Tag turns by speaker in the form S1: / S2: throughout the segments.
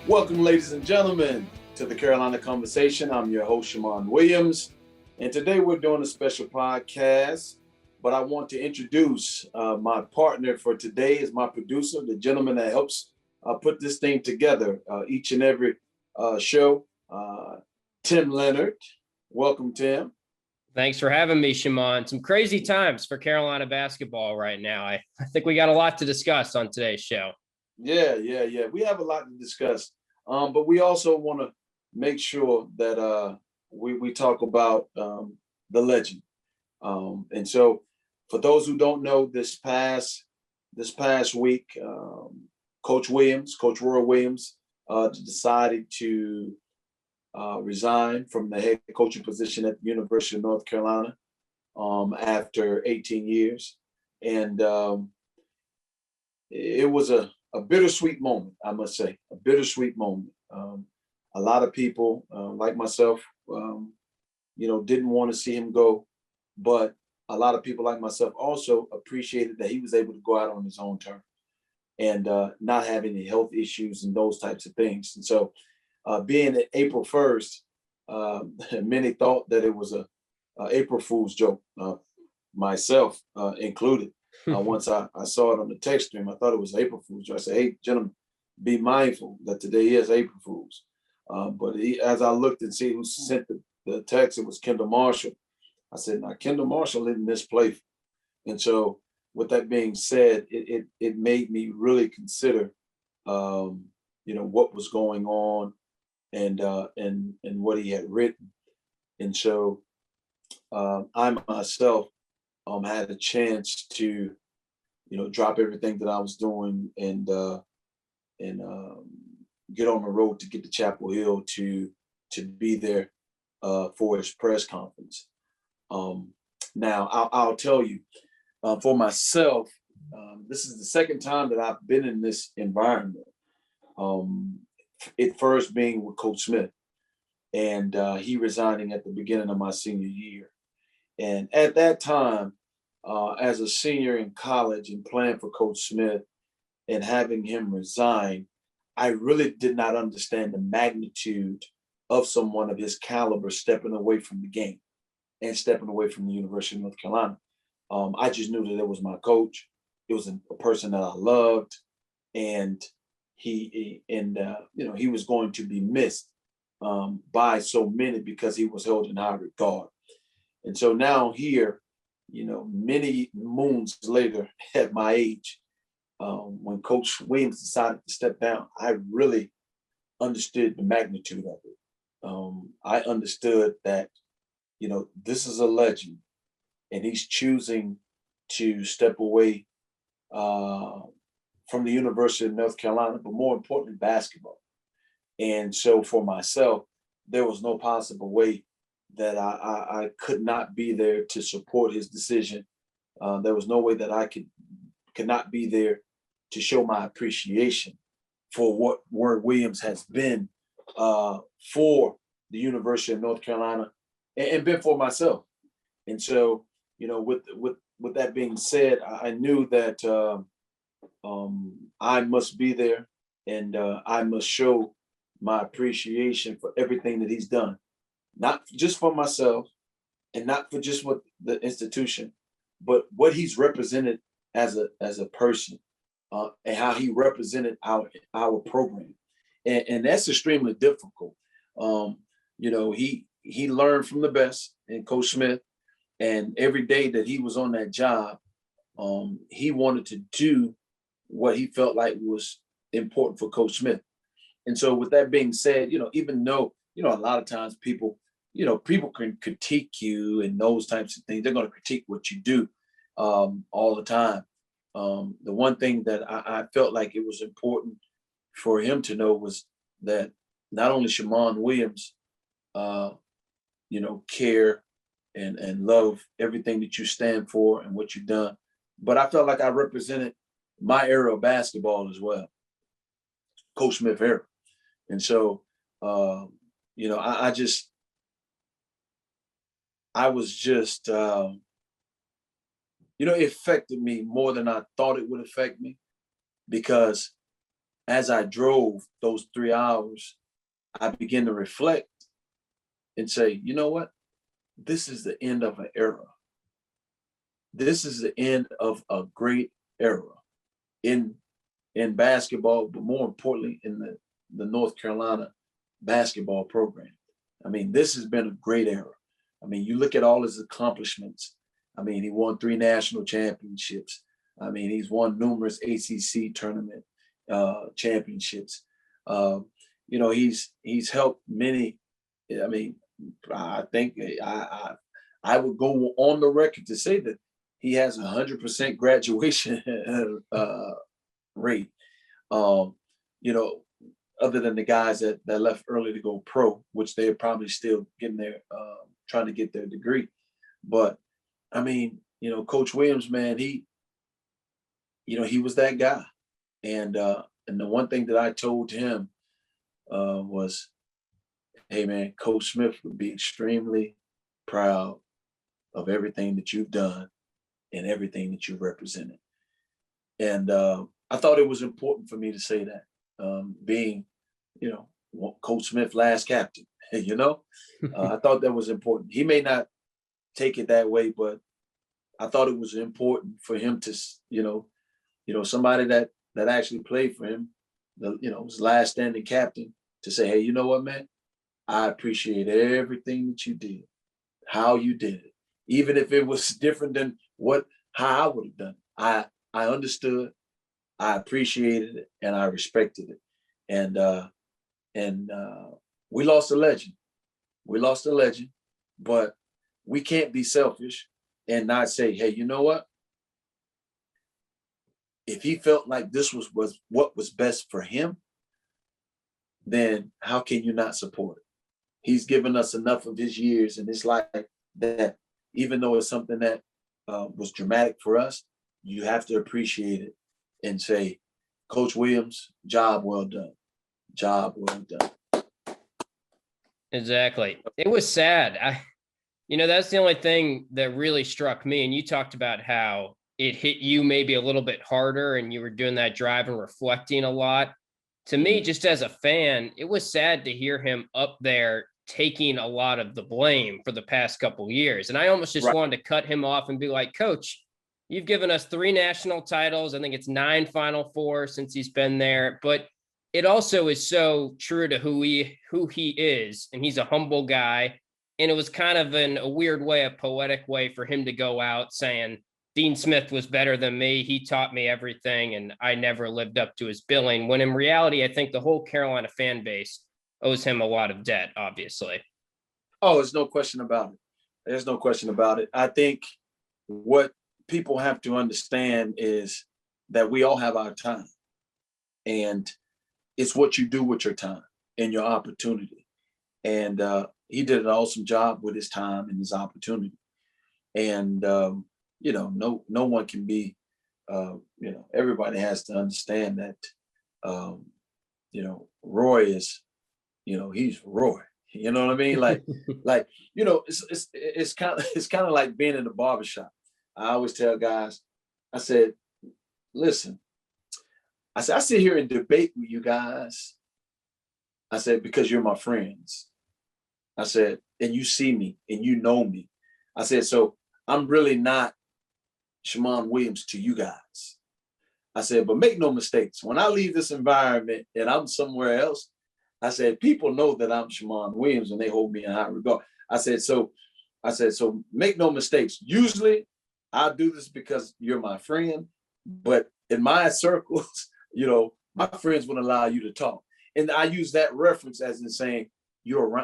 S1: Welcome, ladies and gentlemen, to the Carolina Conversation. I'm your host, Shammond Williams, and today we're doing a special podcast. But I want to introduce my partner for today is my producer, the gentleman that helps put this thing together each and every show, Tim Leonard. Welcome, Tim.
S2: Thanks for having me, Shammond. Some crazy times for Carolina basketball right now. I think we got a lot to discuss on today's show.
S1: Yeah. We have a lot to discuss, but we also want to make sure that we talk about the legend. And so, for those who don't know, this past week, Coach Roy Williams, decided to resign from the head coaching position at the University of North Carolina after 18 years, and it was a bittersweet moment, I must say, a bittersweet moment. A lot of people, like myself, didn't want to see him go, but a lot of people like myself also appreciated that he was able to go out on his own terms and not have any health issues and those types of things. And so, being at April 1st, many thought that it was a April Fool's joke, myself included. Once I saw it on the text stream, I thought it was April Fool's joke. I said, "Hey, gentlemen, be mindful that today is April Fool's." But as I looked and see who sent the text, it was Kendall Marshall. I said, "Now Kendall Marshall isn't this playful." And so, with that being said, it made me really consider, what was going on and what he had written. And so, I myself had a chance to, drop everything that I was doing and get on the road to get to Chapel Hill to be there for his press conference. Now, I'll tell you, for myself, this is the second time that I've been in this environment. It first being with Coach Smith, and he resigning at the beginning of my senior year. And at that time, as a senior in college and playing for Coach Smith and having him resign, I really did not understand the magnitude of someone of his caliber stepping away from the game and stepping away from the University of North Carolina. I just knew that it was my coach. It was a person that I loved, and he was going to be missed by so many because he was held in high regard. And so now here, many moons later at my age, when Coach Williams decided to step down, I really understood the magnitude of it. I understood that, this is a legend, and he's choosing to step away from the University of North Carolina, but more importantly, basketball. And so for myself, there was no possible way that I could not be there to support his decision. There was no way that I could not be there to show my appreciation for what Roy Williams has been for the University of North Carolina and been for myself. And so, with that being said, I knew that I must be there, and I must show my appreciation for everything that he's done, not just for myself and not for just what the institution, but what he's represented as a person, and how he represented our program, and that's extremely difficult. He learned from the best in Coach Smith, and every day that he was on that job, he wanted to do what he felt like was important for Coach Smith. And so, with that being said, even though a lot of times people can critique you and those types of things, they're going to critique what you do all the time. The one thing that I felt like it was important for him to know was that not only Shammond Williams, care and love everything that you stand for and what you've done, but I felt like I represented my era of basketball as well, Coach Smith era. And so, I was just, it affected me more than I thought it would affect me, because as I drove those 3 hours, I began to reflect and say, you know what? This is the end of an era. This is the end of a great era in basketball, but more importantly in the North Carolina basketball program. I mean, this has been a great era. I mean, you look at all his accomplishments. I mean, he won 3 national championships. I mean, he's won numerous ACC tournament championships. You know, he's helped many. I mean, I think I would go on the record to say that he has 100% graduation rate. You know, other than the guys that left early to go pro, which they're probably still getting their trying to get their degree. But I mean, you know, Coach Williams, man, he was that guy. And the one thing that I told him was, hey man, Coach Smith would be extremely proud of everything that you've done and everything that you've represented. And I thought it was important for me to say that, being, you know, Coach Smith last captain, you know, I thought that was important. He may not take it that way, but I thought it was important for him to, you know, somebody that actually played for him, his last standing captain, to say, hey, you know what, man, I appreciate everything that you did, how you did it, even if it was different than how I would have done it. I understood, I appreciated it, and I respected it. And we lost a legend. We lost a legend, but we can't be selfish and not say, hey, you know what? If he felt like this was what was best for him, then how can you not support it? He's given us enough of his years in his life that even though it's something that was dramatic for us, you have to appreciate it and say, Coach Williams, job well done. Job well done.
S2: Exactly. It was sad. That's the only thing that really struck me. And you talked about how it hit you maybe a little bit harder and you were doing that drive and reflecting a lot. To me, just as a fan, it was sad to hear him up there taking a lot of the blame for the past couple of years. And I almost just wanted to cut him off and be like, Coach, you've given us 3 national titles. I think it's 9 Final Four since he's been there. But it also is so true to who he is. And he's a humble guy. And it was kind of in a weird way, a poetic way for him to go out saying, Dean Smith was better than me. He taught me everything, and I never lived up to his billing. When in reality, I think the whole Carolina fan base owes him a lot of debt, obviously.
S1: Oh, there's no question about it. There's no question about it. I think what people have to understand is that we all have our time. And it's what you do with your time and your opportunity. And he did an awesome job with his time and his opportunity. And no one can be, everybody has to understand that, Roy is, he's Roy. You know what I mean? Like, it's kind of like being in the barbershop. I always tell guys, I said, listen, I sit here and debate with you guys. I said, because you're my friends. I said, and you see me and you know me. I said, so I'm really not Shammond Williams to you guys. I said, but make no mistakes. When I leave this environment and I'm somewhere else, I said, people know that I'm Shammond Williams and they hold me in high regard. I said, so make no mistakes. Usually I do this because you're my friend, but in my circles, my friends wouldn't allow you to talk. And I use that reference as in saying,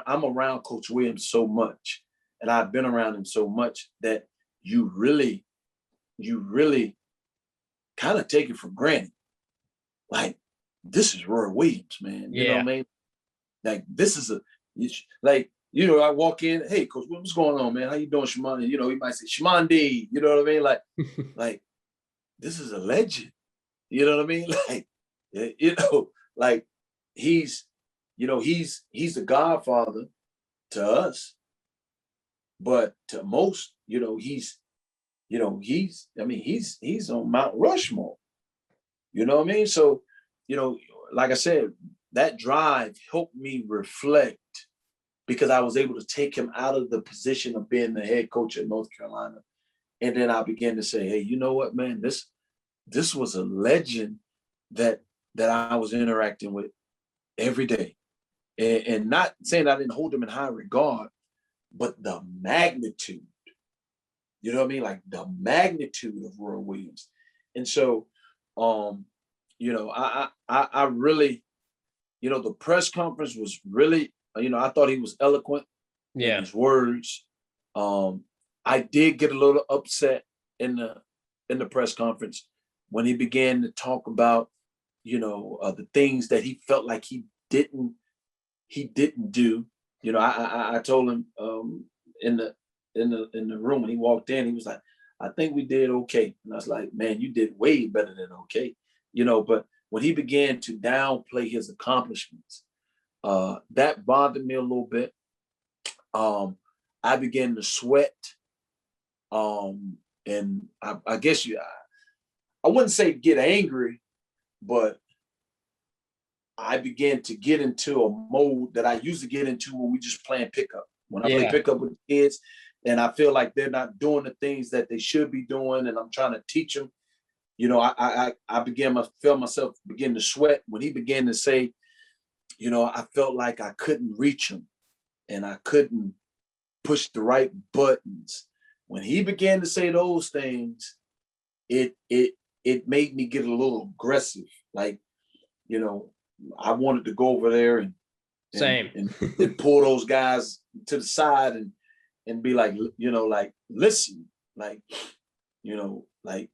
S1: I'm around Coach Williams so much, and I've been around him so much that you really kind of take it for granted. Like, this is Roy Williams, man. You know what I mean? Like, this is I walk in, hey, Coach, what's going on, man? How you doing, Shammond? He might say, Shammond D, you know what I mean? Like, this is a legend. You know what I mean? Like, he's the godfather to us, but to most, he's on Mount Rushmore. You know what I mean? So, like I said, that drive helped me reflect because I was able to take him out of the position of being the head coach at North Carolina. And then I began to say, hey, you know what, man, this was a legend that I was interacting with every day. And not saying I didn't hold him in high regard, but the magnitude, you know what I mean? Like the magnitude of Roy Williams. And so, I really, the press conference was really, I thought he was eloquent in his words. I did get a little upset in the press conference when he began to talk about, the things that he felt like he didn't do. I told him in the room when he walked in, he was like, I think we did okay. And I was like, man, you did way better than okay. But when he began to downplay his accomplishments, that bothered me a little bit. I began to sweat. And I guess I wouldn't say get angry, but I began to get into a mode that I used to get into when we just playing pickup. When I play pickup with kids, and I feel like they're not doing the things that they should be doing, and I'm trying to teach them. I began to feel myself begin to sweat when he began to say, I felt like I couldn't reach him, and I couldn't push the right buttons. When he began to say those things, it made me get a little aggressive. Like, I wanted to go over there and pull those guys to the side and be like, like, listen, like, like,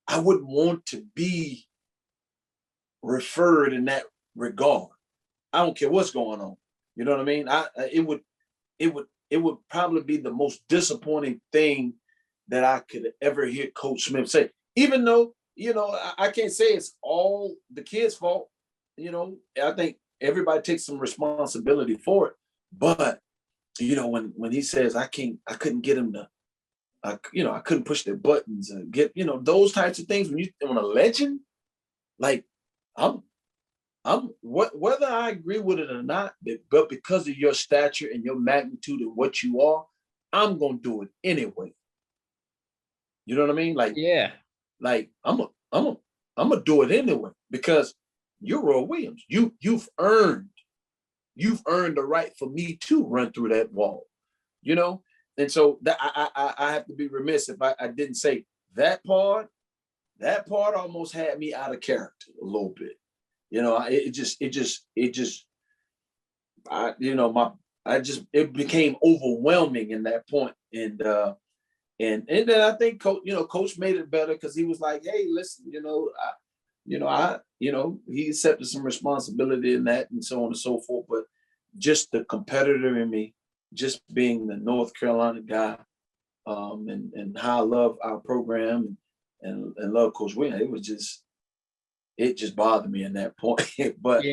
S1: I wouldn't want to be referred in that regard. I don't care what's going on. You know what I mean? It would probably be the most disappointing thing that I could ever hear Coach Smith say, even though, I can't say it's all the kids' fault. I think everybody takes some responsibility for it. But, when he says, I couldn't get him to, I couldn't push their buttons and get, those types of things. When a legend, like whether I agree with it or not, but because of your stature and your magnitude and what you are, I'm gonna do it anyway. You know what I mean? Like I'm gonna do it anyway because you're Roy Williams. You've earned the right for me to run through that wall. And so that I have to be remiss if I didn't say that part. That part almost had me out of character a little bit. It became overwhelming in that point. And then I think Coach made it better because he was like, hey, listen, he accepted some responsibility in that and so on and so forth. But just the competitor in me, just being the North Carolina guy, and how I love our program and love Coach Williams, it just bothered me in that point. But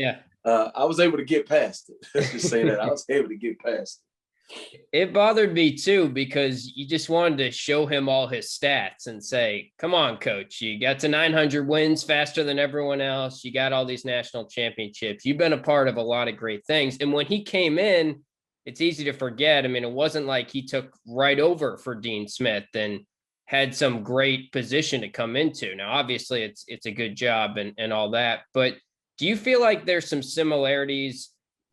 S1: I was able to get past it. Let's just say that I was able to get past it.
S2: It bothered me too, because you just wanted to show him all his stats and say, come on, coach, you got to 900 wins faster than everyone else. You got all these national championships. You've been a part of a lot of great things. And when he came in, it's easy to forget. I mean, it wasn't like he took right over for Dean Smith and had some great position to come into. Now, obviously, it's a good job and all that. But do you feel like there's some similarities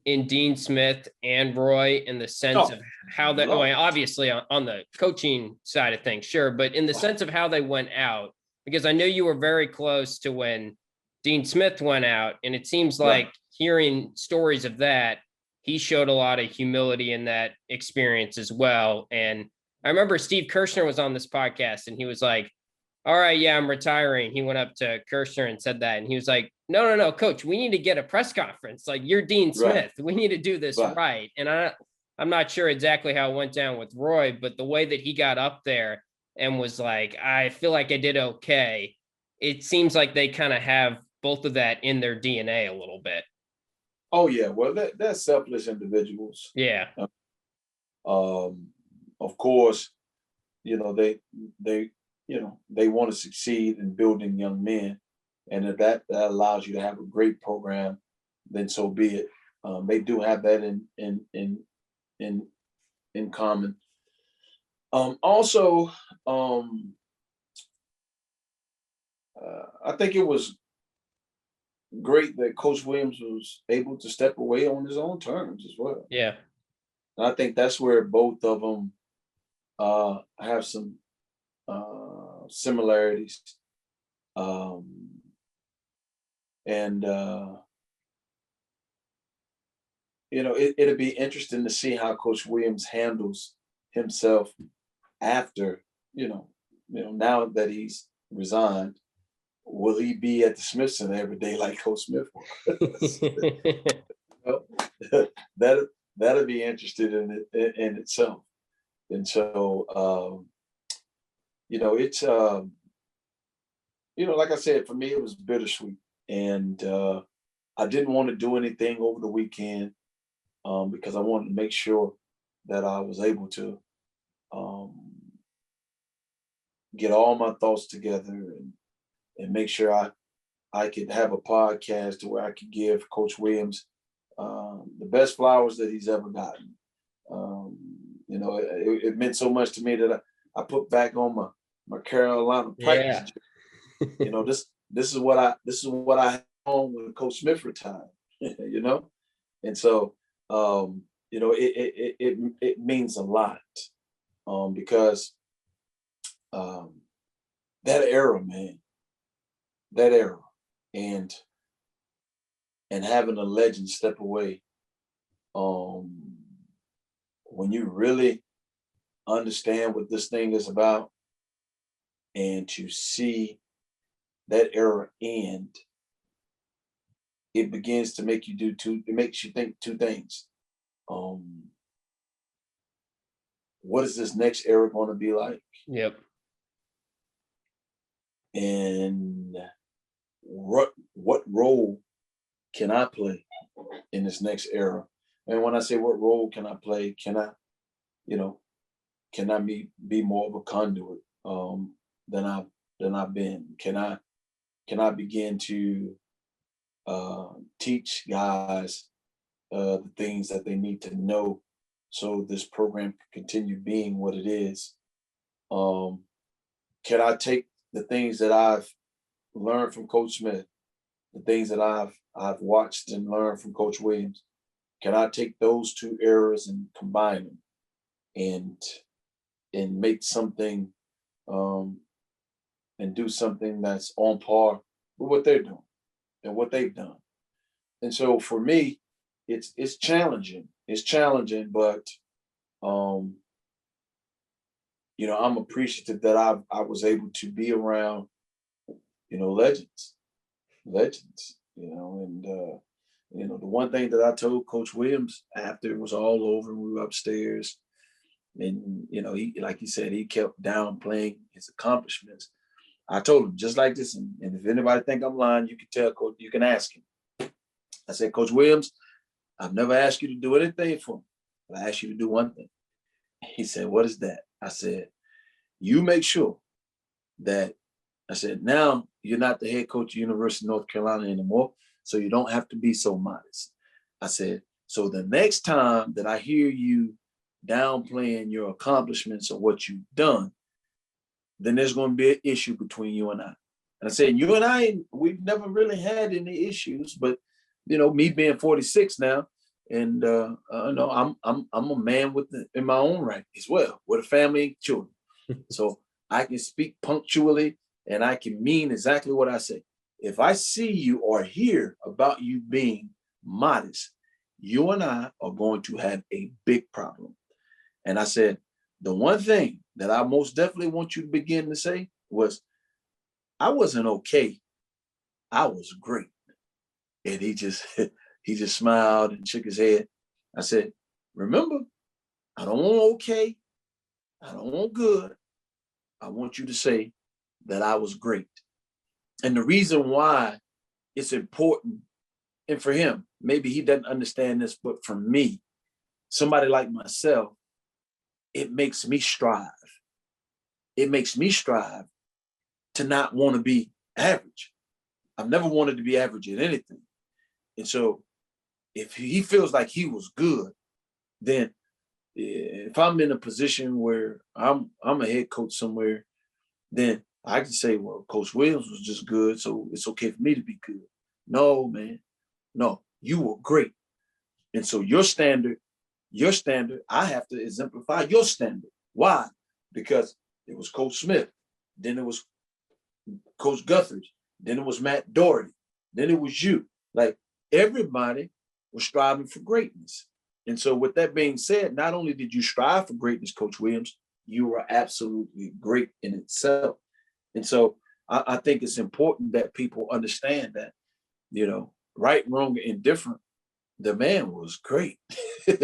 S2: in Dean Smith and Roy in the sense of how that, obviously on the coaching side of things, sure, but in the sense of how they went out? Because I know you were very close to when Dean Smith went out, and it seems like hearing stories of that, he showed a lot of humility in that experience as well. And I remember Steve Kirshner was on this podcast and he was like, all right, yeah, I'm retiring. He went up to Kirshner and said that. And he was like, no, coach, we need to get a press conference. Like, you're Dean Smith. We need to do this right. And I'm not sure exactly how it went down with Roy, but the way that he got up there and was like, I feel like I did okay. It seems like they kind of have both of that in their DNA a little bit.
S1: Oh yeah, well, they're selfless individuals.
S2: Yeah.
S1: Of course, they want to succeed in building young men. And if that allows you to have a great program, then so be it. They do have that in in common. Also, I think it was great that Coach Williams was able to step away on his own terms as well.
S2: Yeah.
S1: And I think that's where both of them have some similarities. Um, and it'll be interesting to see how Coach Williams handles himself after, now that he's resigned. Will he be at the Smith Center every day like Coach Smith was? that that'll be interesting in itself. And so, it's like I said, for me it was bittersweet, and I didn't want to do anything over the weekend because I wanted to make sure that I was able to um, get all my thoughts together and make sure I could have a podcast to where I could give Coach Williams the best flowers that he's ever gotten. It meant so much to me that I put back on my Carolina practice.
S2: Yeah.
S1: This is what I had on when Coach Smith retired. And so it means a lot because that era, man, that era, and having a legend step away, when you really understand what this thing is about, and to see that era end, it begins to make you it makes you think two things. What is this next era going to be like?
S2: Yep.
S1: And what role can I play in this next era? And when I say what role can I play, can I be more of a conduit than I've been? Can I begin to teach guys the things that they need to know so this program can continue being what it is? Can I take the things that I've learned from Coach Smith, the things that I've watched and learned from Coach Williams? Can I take those two eras and combine them and make something and do something that's on par with what they're doing and what they've done? And so for me, it's challenging. It's challenging, but I'm appreciative that I was able to be around, legends, and the one thing that I told Coach Williams after it was all over, we were upstairs, and he, like you said, he kept downplaying his accomplishments. I told him just like this, and if anybody think I'm lying, you can tell Coach, you can ask him. I said, Coach Williams, I've never asked you to do anything for me, but I asked you to do one thing. He said, what is that? I said, you make sure that, I said, now you're not the head coach of University of North Carolina anymore, so you don't have to be so modest. I said, so the next time that I hear you downplaying your accomplishments or what you've done, then there's going to be an issue between you and I. And I said, you and I, we've never really had any issues, but me being 46 now, and I'm a man in my own right as well, with a family and children. So I can speak punctually and I can mean exactly what I say. If I see you or hear about you being modest, you and I are going to have a big problem. And I said, the one thing that I most definitely want you to begin to say was, I wasn't okay, I was great. And he just smiled and shook his head. I said, remember, I don't want okay, I don't want good. I want you to say that I was great. And the reason why it's important, and for him, maybe he doesn't understand this, but for me, somebody like myself, it makes me strive. It makes me strive to not want to be average. I've never wanted to be average at anything. And so if he feels like he was good, then if I'm in a position where I'm a head coach somewhere, then I can say, well, Coach Williams was just good, so it's okay for me to be good. No, man. No, you were great. And so your standard, I have to exemplify your standard. Why? Because it was Coach Smith, then it was Coach Guthridge, then it was Matt Doherty, then it was you. Like everybody was striving for greatness. And so with that being said, not only did you strive for greatness, Coach Williams, you were absolutely great in itself. And so I think it's important that people understand that, right, wrong, and indifferent, the man was great.
S2: Do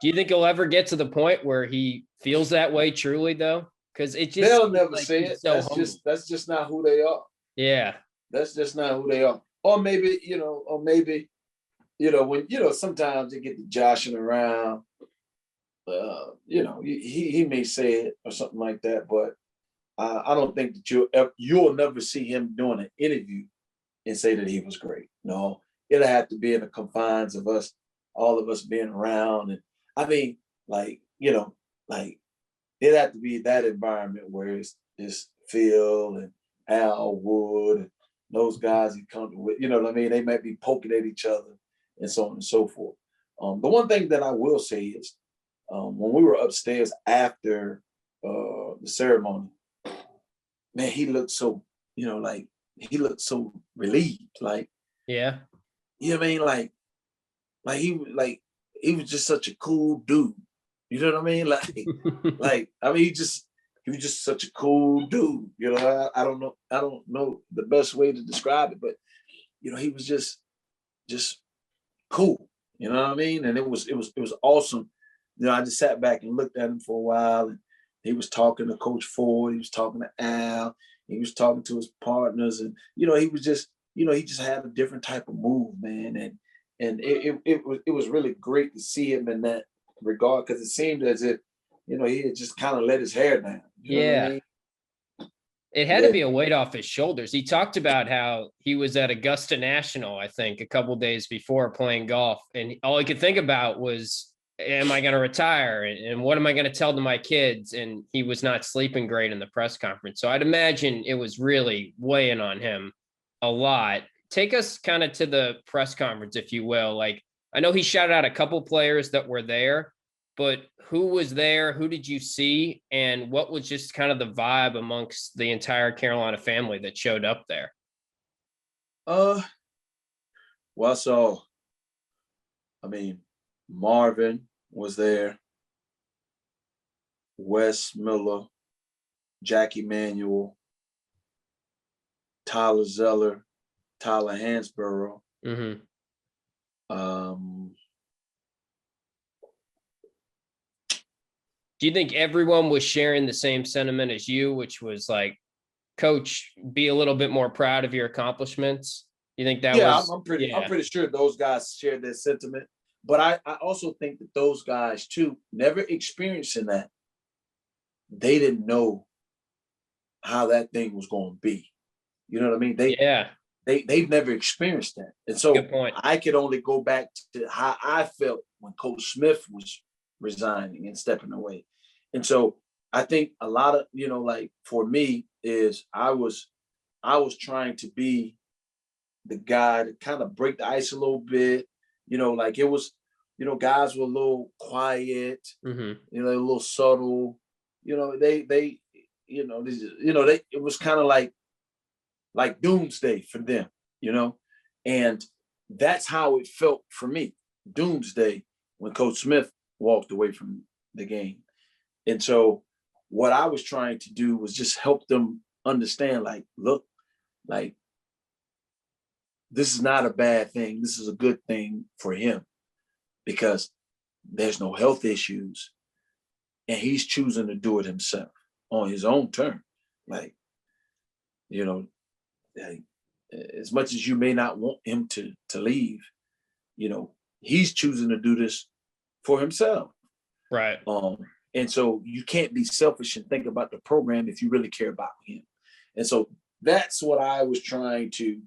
S2: you think he'll ever get to the point where he feels that way truly, though? Because it just
S1: They'll
S2: seems
S1: never
S2: like
S1: say
S2: he's
S1: it.
S2: so
S1: That's just not who they are.
S2: Yeah.
S1: That's just not who they are. Or maybe, when, sometimes they get to joshing around, he may say it or something like that, but I don't think that you'll never see him doing an interview and say that he was great. No, it'll have to be in the confines of all of us being around. And I mean, it had to be that environment where it's Phil and Al Wood and those guys he come with, what I mean? They might be poking at each other and so on and so forth. The one thing that I will say is when we were upstairs after the ceremony, man, he looked so, he looked so relieved. Like,
S2: Yeah.
S1: you know what I mean? He was just such a cool dude. You know what I mean? He was just such a cool dude. I don't know the best way to describe it, but he was just cool. You know what I mean? And it was awesome. I just sat back and looked at him for a while, and he was talking to Coach Ford, he was talking to Al, he was talking to his partners, and he was just, he just had a different type of move, man. And it was really great to see him in that regard, because it seemed as if, he had just kind of let his hair down. You know what I mean?
S2: It had to be a weight off his shoulders. He talked about how he was at Augusta National, I think, a couple days before playing golf, and all he could think about was, am I going to retire? And what am I going to tell to my kids? And he was not sleeping great in the press conference. So I'd imagine it was really weighing on him a lot. Take us kind of to the press conference, if you will. Like, I know he shouted out a couple players that were there, but who was there? Who did you see? And what was just kind of the vibe amongst the entire Carolina family that showed up there?
S1: Well, Marvin was there, Wes Miller, Jackie Manuel, Tyler Zeller, Tyler Hansborough.
S2: Mm-hmm. Do you think everyone was sharing the same sentiment as you, which was like, Coach, be a little bit more proud of your accomplishments? You think that was?
S1: I'm pretty sure those guys shared that sentiment. But I also think that those guys too, never experiencing that, they didn't know how that thing was going to be. You know what I mean? They've never experienced that. And so
S2: good point.
S1: I could only go back to how I felt when Coach Smith was resigning and stepping away. And so I think a lot of, for me is I was trying to be the guy to kind of break the ice a little bit. It was, guys were a little quiet,
S2: mm-hmm.
S1: A little subtle. It was kind of like doomsday for them, and that's how it felt for me. Doomsday when Coach Smith walked away from the game. And so what I was trying to do was just help them understand, look, this is not a bad thing. This is a good thing for him because there's no health issues and he's choosing to do it himself on his own terms. As much as you may not want him to leave, he's choosing to do this for himself.
S2: Right.
S1: And so you can't be selfish and think about the program if you really care about him. And so that's what I was trying to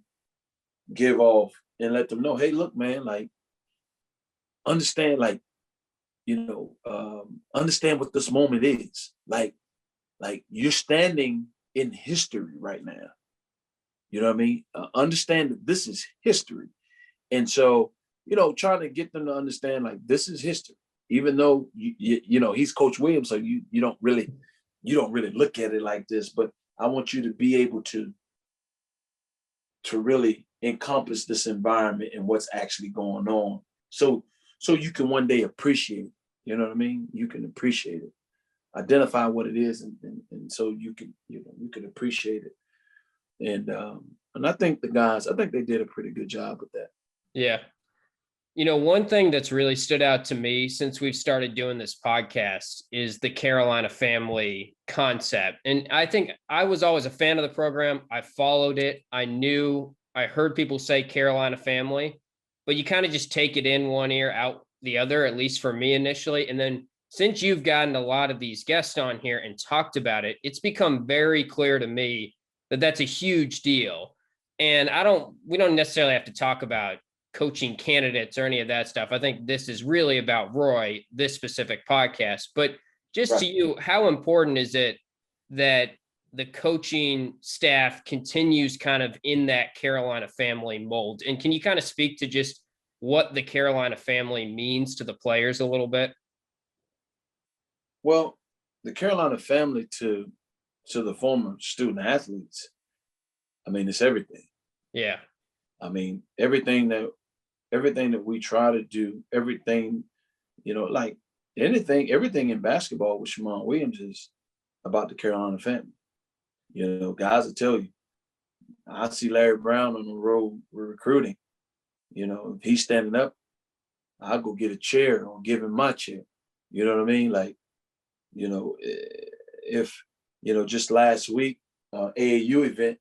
S1: give off and let them know, hey, look, man, like, understand, like, understand what this moment is. Like you're standing in history right now. You know what I mean? Understand that this is history. And so, trying to get them to understand, like, this is history, even though he's Coach Williams, so you don't really look at it like this. But I want you to be able to really encompass this environment and what's actually going on, so you can one day appreciate it. You know what I mean? You can appreciate it, identify what it is, and so you can appreciate it. And I think they did a pretty good job with that.
S2: Yeah. One thing that's really stood out to me since we've started doing this podcast is the Carolina family concept. And I think I was always a fan of the program. I followed it. I heard people say Carolina family, but you kind of just take it in one ear, out the other, at least for me initially. And then since you've gotten a lot of these guests on here and talked about it, it's become very clear to me that that's a huge deal. And we don't necessarily have to talk about coaching candidates or any of that stuff. I think this is really about Roy, this specific podcast. But just
S1: Right.
S2: to you, how important is it that the coaching staff continues kind of in that Carolina family mold? And can you kind of speak to just what the Carolina family means to the players a little bit?
S1: Well, the Carolina family to the former student athletes, I mean, it's everything.
S2: Yeah.
S1: I mean, everything that we try to do, everything, like everything in basketball with Shammond Williams is about the Carolina family. Guys will tell you, I see Larry Brown on the road with recruiting. If he's standing up, I'll go get a chair or give him my chair. You know what I mean? Like, if, just last week, AAU event,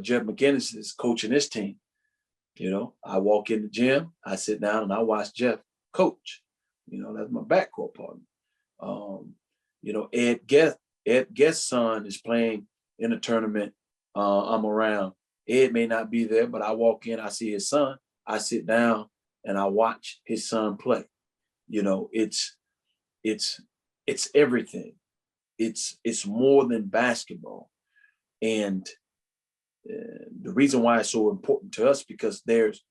S1: Jeff McInnes is coaching this team. I walk in the gym, I sit down and I watch Jeff coach. That's my backcourt partner. Ed Guest's son is playing in a tournament. I'm around. Ed may not be there, but I walk in, I see his son, I sit down and I watch his son play. It's everything. It's more than basketball. And the reason why it's so important to us, because there's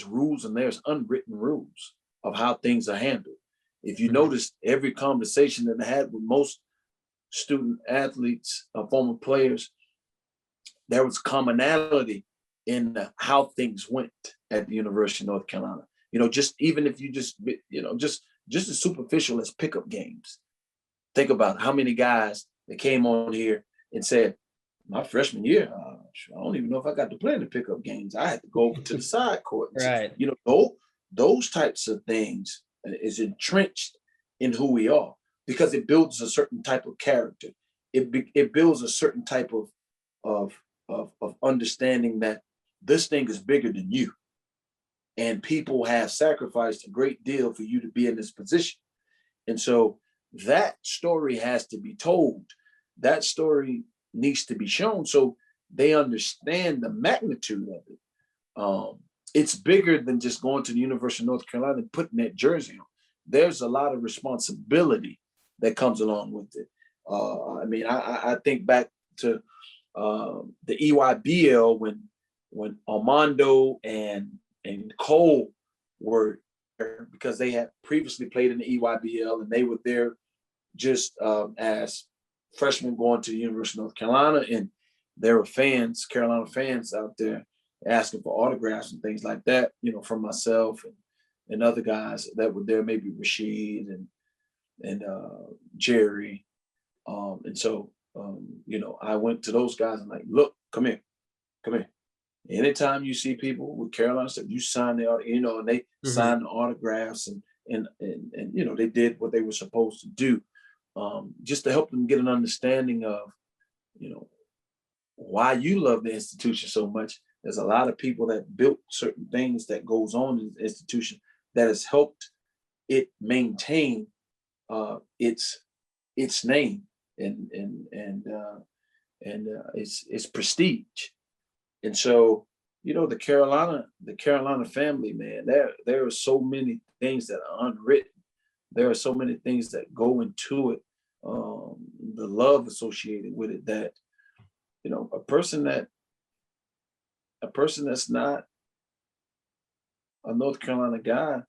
S1: rules and there's unwritten rules of how things are handled. If you notice, every conversation that I had with most student athletes, former players, there was commonality in how things went at the University of North Carolina. Just even if you just as superficial as pickup games. Think about how many guys that came on here and said, my freshman year, I don't even know if I got to play in the pickup games. I had to go over to the side court.
S2: Right.
S1: Those types of things is entrenched in who we are, because it builds a certain type of character. It builds a certain type of understanding that this thing is bigger than you, and people have sacrificed a great deal for you to be in this position. And so that story has to be told. That story needs to be shown so they understand the magnitude of it. It's bigger than just going to the University of North Carolina and putting that jersey on. There's a lot of responsibility that comes along with it. I think back to the EYBL when Armando and Cole were there, because they had previously played in the EYBL and they were there just as freshmen going to the University of North Carolina, and there were Carolina fans out there asking for autographs and things like that, from myself and other guys that were there, maybe Rashid and Jerry. And so, I went to those guys and like, look, come here. Anytime you see people with Carolina stuff, you sign the, and they signed the autographs and they did what they were supposed to do, just to help them get an understanding of, why you love the institution so much. There's a lot of people that built certain things that goes on in the institution that has helped it maintain its name and and it's prestige. And so, the Carolina family, man, there are so many things that are unwritten. There are so many things that go into it, the love associated with it, that a person that's not a North Carolina guy,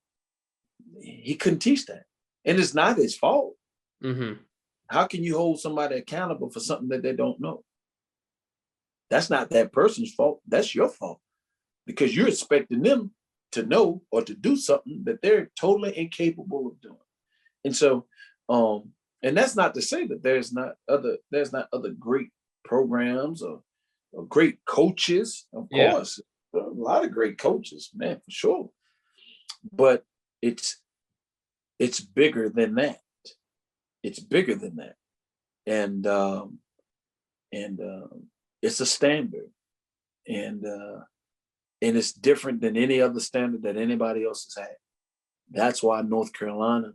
S1: he couldn't teach that, and it's not his fault.
S2: Mm-hmm.
S1: How can you hold somebody accountable for something that they don't know? That's not that person's fault. That's your fault, because you're expecting them to know or to do something that they're totally incapable of doing. And so, and that's not to say that there's not other great programs or great coaches. Of
S2: Yeah.
S1: course, a lot of great coaches, man, for sure. But it's bigger than that. It's bigger than that, and it's a standard, and it's different than any other standard that anybody else has had. That's why North Carolina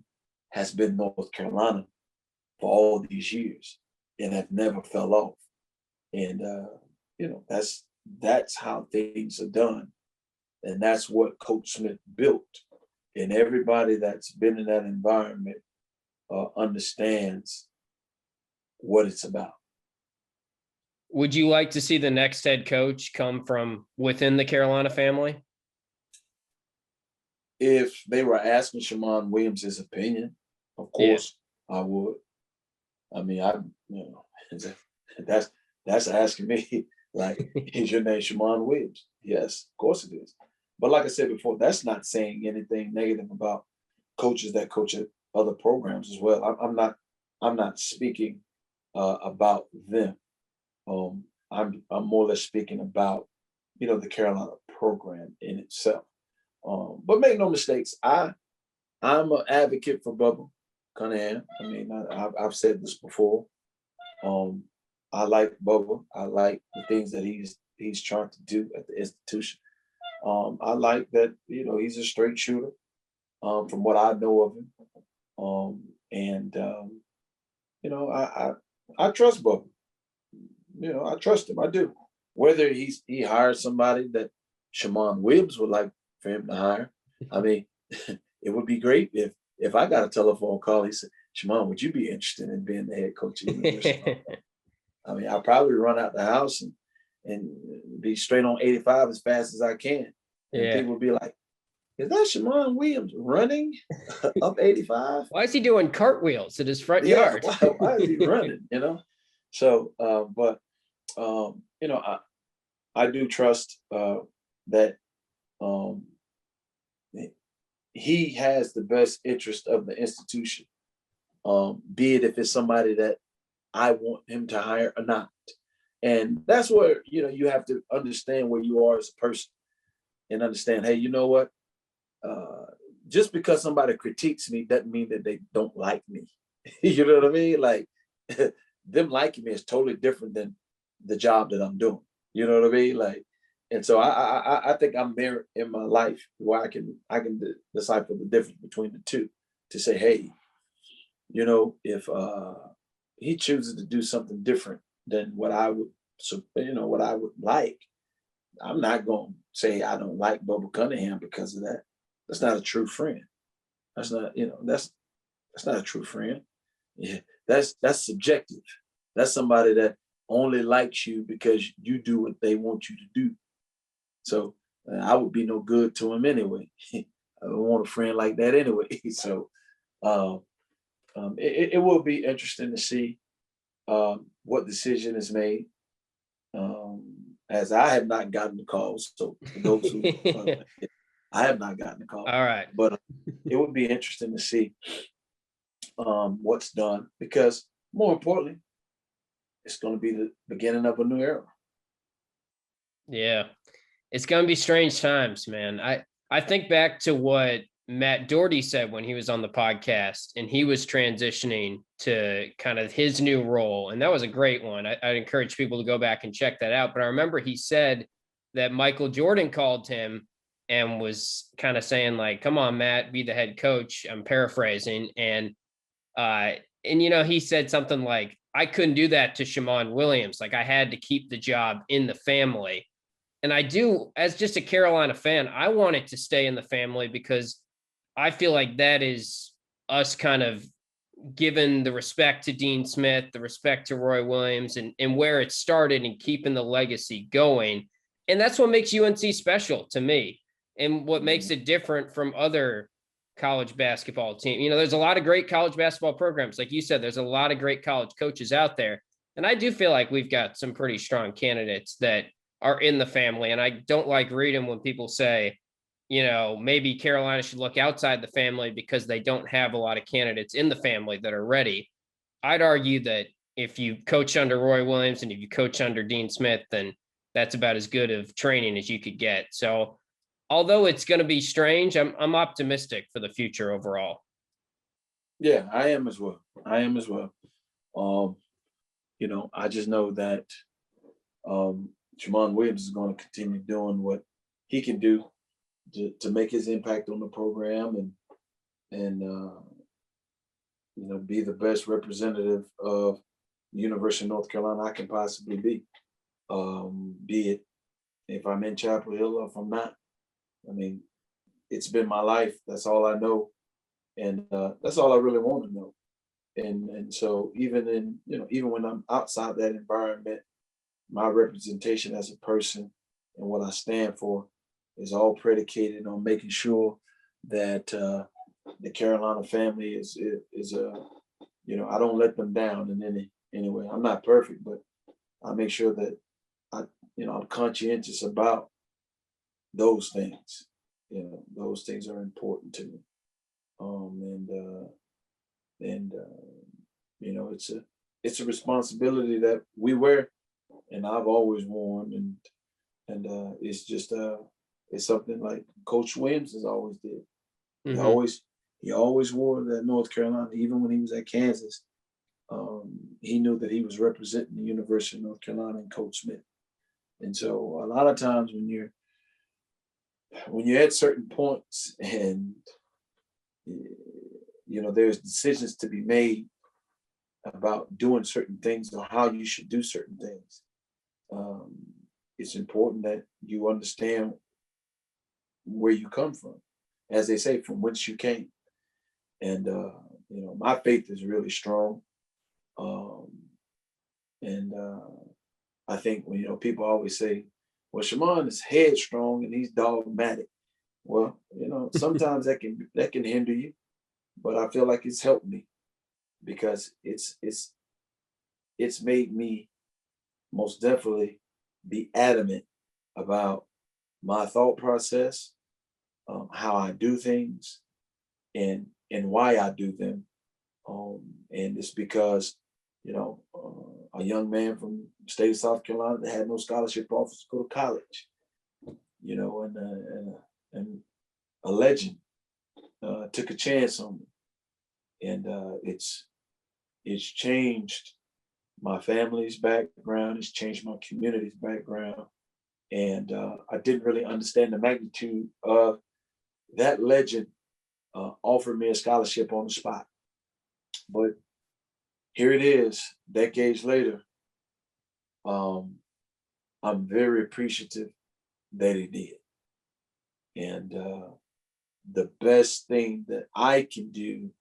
S1: has been North Carolina for all these years and have never fell off. And that's how things are done, and that's what Coach Smith built. And everybody that's been in that environment understands what it's about.
S2: Would you like to see the next head coach come from within the Carolina family?
S1: If they were asking Shammond Williams his opinion, of course I would. I mean, that's asking me, like, is your name Shammond Williams? Yes, of course it is. But like I said before, that's not saying anything negative about coaches that coach at other programs as well. I'm not speaking about them. I'm more or less speaking about the Carolina program in itself. But make no mistakes, I'm an advocate for Bubba Cunningham. I mean, I've said this before. Um, I like Bubba. I like the things that he's trying to do at the institution. I like that he's a straight shooter. From what I know of him, and I trust Bubba. I trust him. I do. Whether he hires somebody that Shammond Williams would like for him to hire, I mean, it would be great if I got a telephone call. He said, "Shammond, would you be interested in being the head coach of the University?" I mean, I'll probably run out the house and be straight on 85 as fast as I can, and
S2: Yeah.
S1: people would be like, "Is that Shammond Williams running up 85?
S2: Why is he doing cartwheels in his front
S1: Yeah,
S2: yard?
S1: why is he running?" So, but I do trust that um, he has the best interest of the institution, be it if it's somebody that I want him to hire or not. And that's where you have to understand where you are as a person, and understand, hey, you know what? Just because somebody critiques me doesn't mean that they don't like me. You know what I mean? Like, them liking me is totally different than the job that I'm doing. You know what I mean? Like, and so I think I'm there in my life where I can decipher the difference between the two, to say, hey, if he chooses to do something different than what I would, what I would like, I'm not going to say I don't like Bubba Cunningham because of that. That's not a true friend. That's not, that's not a true friend. Yeah, that's subjective. That's somebody that only likes you because you do what they want you to do. So I would be no good to him anyway. I don't want a friend like that anyway. So um, it will be interesting to see what decision is made. As I have not gotten the calls, so for those who I have not gotten the call,
S2: All right.
S1: but it would be interesting to see what's done, because more importantly, it's going to be the beginning of a new era.
S2: Yeah. It's going to be strange times, man. I think back to what Matt Doherty said when he was on the podcast, and he was transitioning to kind of his new role. And that was a great one. I'd encourage people to go back and check that out. But I remember he said that Michael Jordan called him and was kind of saying, like, come on, Matt, be the head coach. I'm paraphrasing. And he said something like, I couldn't do that to Shammond Williams. Like I had to keep the job in the family. And I do, as just a Carolina fan, I want it to stay in the family because I feel like that is us kind of given the respect to Dean Smith, the respect to Roy Williams, and where it started and keeping the legacy going. And that's what makes UNC special to me and what makes it different from other college basketball teams. You know, there's a lot of great college basketball programs. Like you said, there's a lot of great college coaches out there. And I do feel like we've got some pretty strong candidates that are in the family. And I don't like reading when people say, you know, maybe Carolina should look outside the family because they don't have a lot of candidates in the family that are ready. I'd argue that if you coach under Roy Williams and if you coach under Dean Smith, then that's about as good of training as you could get. So although it's going to be strange, I'm optimistic for the future overall.
S1: Yeah, I am as well. I am as well. Um, I just know that Jamon Williams is going to continue doing what he can do to make his impact on the program and be the best representative of the University of North Carolina I can possibly be. Be it if I'm in Chapel Hill or if I'm not. I mean, it's been my life. That's all I know, and that's all I really want to know. And so even when I'm outside that environment, my representation as a person and what I stand for is all predicated on making sure that the Carolina family is I don't let them down in any way. I'm not perfect, but I make sure that I'm conscientious about those things. Those things are important to me. It's a responsibility that we wear, and I've always worn, and it's just it's something like Coach Williams has always did. He
S2: Mhm.
S1: always he always wore that North Carolina, even when he was at Kansas. He knew that he was representing the University of North Carolina and Coach Smith. And so a lot of times when you're at certain points and there's decisions to be made about doing certain things or how you should do certain things. Um, it's important that you understand where you come from, as they say, from whence you came. And my faith is really strong. Um, and I think when people always say, "Well, Shammond is headstrong and he's dogmatic." Well, sometimes that can hinder you, but I feel like it's helped me because it's made me most definitely be adamant about my thought process, how I do things, and why I do them. And it's because a young man from the state of South Carolina that had no scholarship offers to go to college, and a legend took a chance on me, and it's changed my family's background, it's changed my community's background, and I didn't really understand the magnitude of that legend offered me a scholarship on the spot. But here it is, decades later. Um, I'm very appreciative that he did. And the best thing that I can do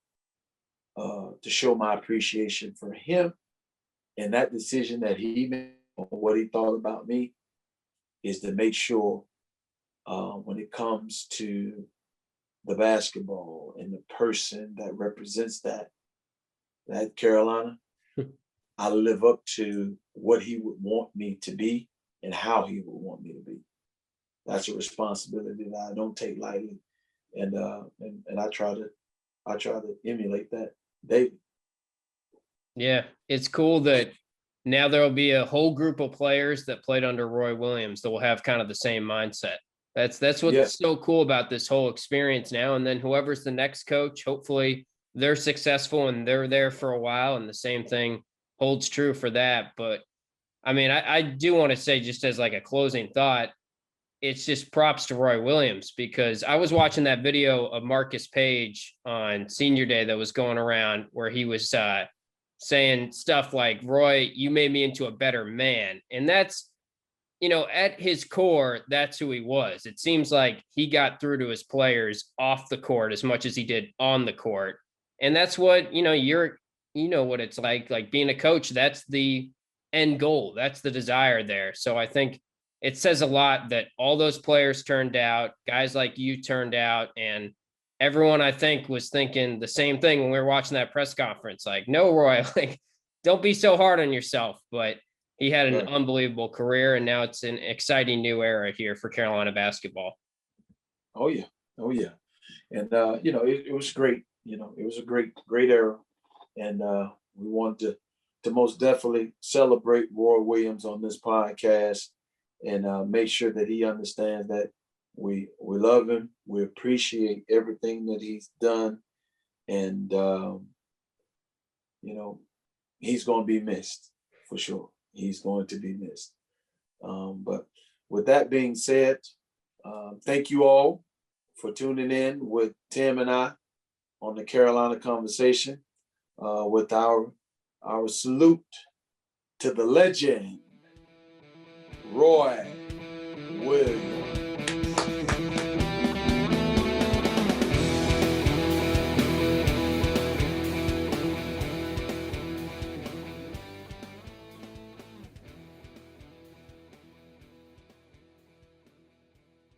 S1: to show my appreciation for him and that decision that he made on what he thought about me is to make sure when it comes to the basketball and the person that represents that Carolina, I live up to what he would want me to be and how he would want me to be. That's a responsibility that I don't take lightly, and I try to emulate that daily.
S2: Yeah, it's cool that now there'll be a whole group of players that played under Roy Williams that will have kind of the same mindset. That's
S1: Yeah,
S2: what's so cool about this whole experience now. And then whoever's the next coach, hopefully they're successful and they're there for a while. And the same thing holds true for that. But I mean, I do want to say, just as like a closing thought, it's just props to Roy Williams because I was watching that video of Marcus Page on senior day that was going around where he was saying stuff like, Roy, you made me into a better man. And that's, at his core, that's who he was. It seems like he got through to his players off the court as much as he did on the court. And that's what, what it's like being a coach, that's the end goal. That's the desire there. So I think it says a lot that all those players turned out, guys like you turned out, and everyone I think was thinking the same thing when we were watching that press conference. Like, no, Roy, like, don't be so hard on yourself. But he had an
S1: Right.
S2: unbelievable career, and now it's an exciting new era here for Carolina basketball.
S1: Oh yeah. Oh yeah. And it was great. It was a great era. And we want to most definitely celebrate Roy Williams on this podcast and make sure that he understands that we love him, we appreciate everything that he's done, and he's going to be missed for sure. He's going to be missed. But with that being said, thank you all for tuning in with Tim and I on the Carolina Conversation with our salute to the legend, Roy Williams.